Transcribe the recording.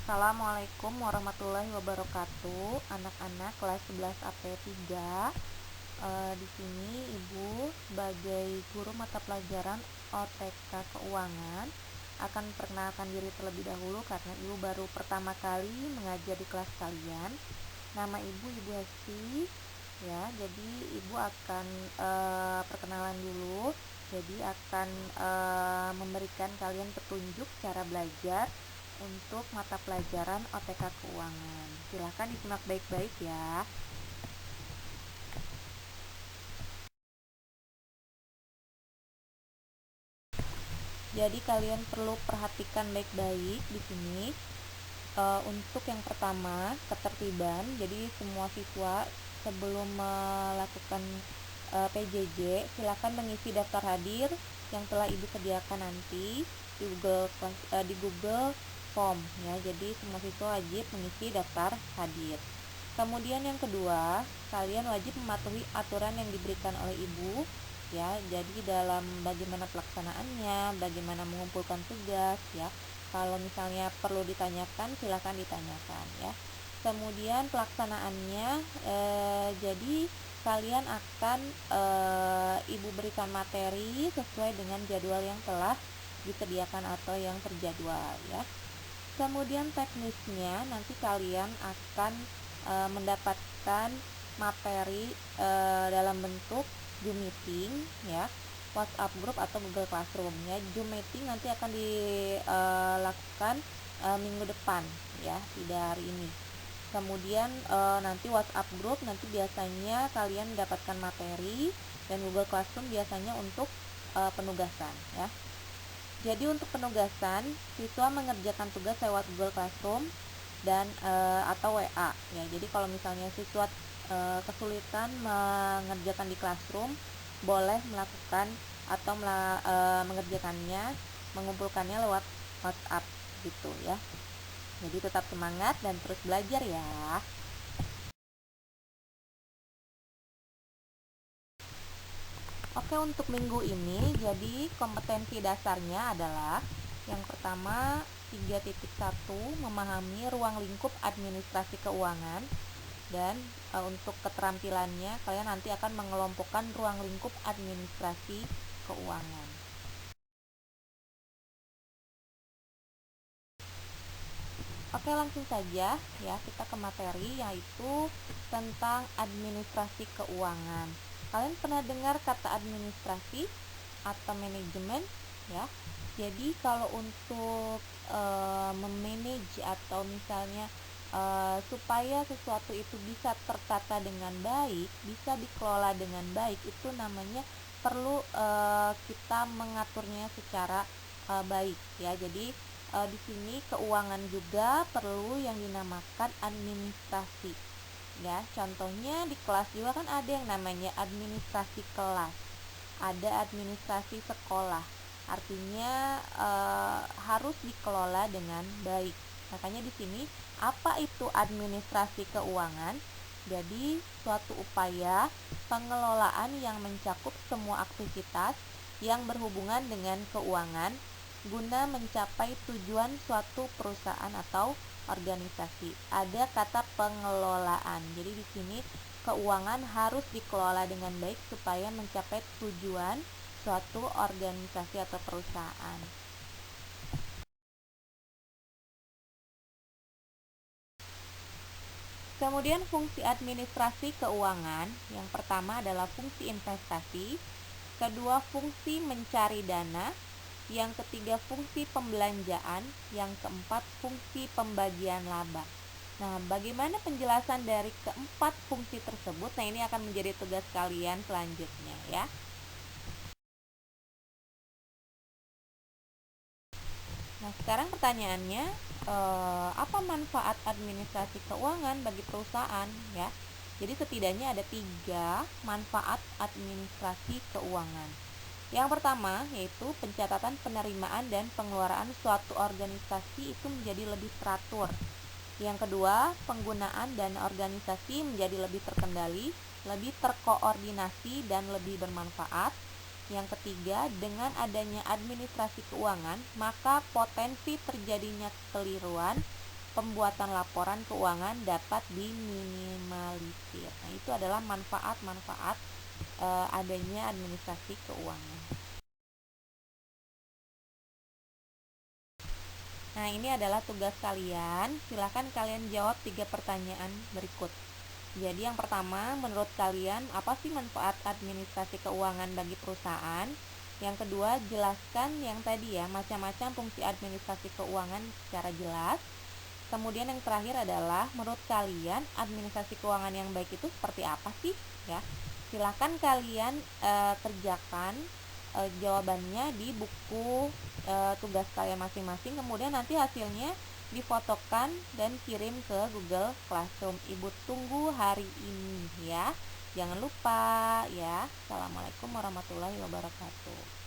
Assalamualaikum warahmatullahi wabarakatuh. Anak-anak kelas 11 AP3. Di sini Ibu sebagai guru mata pelajaran OTK Keuangan akan perkenalkan diri terlebih dahulu karena Ibu baru pertama kali mengajar di kelas kalian. Nama Ibu Hesti ya. Jadi Ibu akan perkenalan dulu. Jadi akan memberikan kalian petunjuk cara belajar untuk mata pelajaran OTK Keuangan. Silahkan disimak baik-baik ya. Jadi kalian perlu perhatikan baik-baik di sini. Untuk yang pertama, ketertiban. Jadi semua siswa sebelum melakukan PJJ, silakan mengisi daftar hadir yang telah Ibu sediakan nanti di Google Form ya. Jadi semua siswa wajib mengisi daftar hadir. Kemudian yang kedua, kalian wajib mematuhi aturan yang diberikan oleh Ibu ya. Jadi dalam bagaimana pelaksanaannya, bagaimana mengumpulkan tugas ya. Kalau misalnya perlu ditanyakan, silakan ditanyakan ya. Kemudian pelaksanaannya, jadi kalian akan Ibu berikan materi sesuai dengan jadwal yang telah disediakan atau yang terjadwal ya. Kemudian teknisnya, nanti kalian akan mendapatkan materi dalam bentuk Zoom meeting ya, WhatsApp group atau Google Classroom ya. Zoom meeting nanti akan dilakukan minggu depan ya, tidak hari ini. Kemudian nanti WhatsApp group nanti biasanya kalian mendapatkan materi, dan Google Classroom biasanya untuk penugasan ya. Jadi untuk penugasan, siswa mengerjakan tugas lewat Google Classroom dan atau WA ya. Jadi kalau misalnya siswa kesulitan mengerjakan di Classroom, boleh melakukan atau mengerjakannya, mengumpulkannya lewat WhatsApp gitu ya. Jadi tetap semangat dan terus belajar ya. Oke, untuk minggu ini jadi kompetensi dasarnya adalah yang pertama 3.1 memahami ruang lingkup administrasi keuangan. Dan untuk keterampilannya kalian nanti akan mengelompokkan ruang lingkup administrasi keuangan. Oke, langsung saja ya kita ke materi, yaitu tentang administrasi keuangan. Kalian pernah dengar kata administrasi atau manajemen ya? Jadi kalau untuk memanage atau misalnya supaya sesuatu itu bisa tertata dengan baik, bisa dikelola dengan baik, itu namanya perlu kita mengaturnya secara baik ya. Jadi di sini keuangan juga perlu yang dinamakan administrasi ya. Contohnya di kelas juga kan ada yang namanya administrasi kelas, ada administrasi sekolah. Artinya harus dikelola dengan baik. Makanya di sini apa itu administrasi keuangan? Jadi suatu upaya pengelolaan yang mencakup semua aktivitas yang berhubungan dengan keuangan guna mencapai tujuan suatu perusahaan atau organisasi. Ada kata pengelolaan. Jadi di sini keuangan harus dikelola dengan baik supaya mencapai tujuan suatu organisasi atau perusahaan. Kemudian fungsi administrasi keuangan, yang pertama adalah fungsi investasi, kedua fungsi mencari dana, yang ketiga fungsi pembelanjaan, yang keempat fungsi pembagian laba. Nah, bagaimana penjelasan dari keempat fungsi tersebut? Nah, ini akan menjadi tugas kalian selanjutnya ya. Nah, sekarang pertanyaannya, apa manfaat administrasi keuangan bagi perusahaan ya? Jadi setidaknya ada 3 manfaat administrasi keuangan. Yang pertama yaitu pencatatan penerimaan dan pengeluaran suatu organisasi itu menjadi lebih teratur. Yang kedua, penggunaan dana organisasi menjadi lebih terkendali, lebih terkoordinasi dan lebih bermanfaat. Yang ketiga, dengan adanya administrasi keuangan, maka potensi terjadinya kekeliruan, pembuatan laporan keuangan dapat diminimalisir. Nah, itu adalah manfaat-manfaat adanya administrasi keuangan. Nah, ini adalah tugas kalian. Silakan kalian jawab 3 pertanyaan berikut. Jadi yang pertama, menurut kalian apa sih manfaat administrasi keuangan bagi perusahaan? Yang kedua, jelaskan yang tadi ya, macam-macam fungsi administrasi keuangan secara jelas. Kemudian yang terakhir adalah, menurut kalian administrasi keuangan yang baik itu seperti apa sih? Ya, silakan kalian kerjakan jawabannya di buku tugas kalian masing-masing. Kemudian nanti hasilnya difotokan dan kirim ke Google Classroom. Ibu tunggu hari ini ya. Jangan lupa ya. Assalamualaikum warahmatullahi wabarakatuh.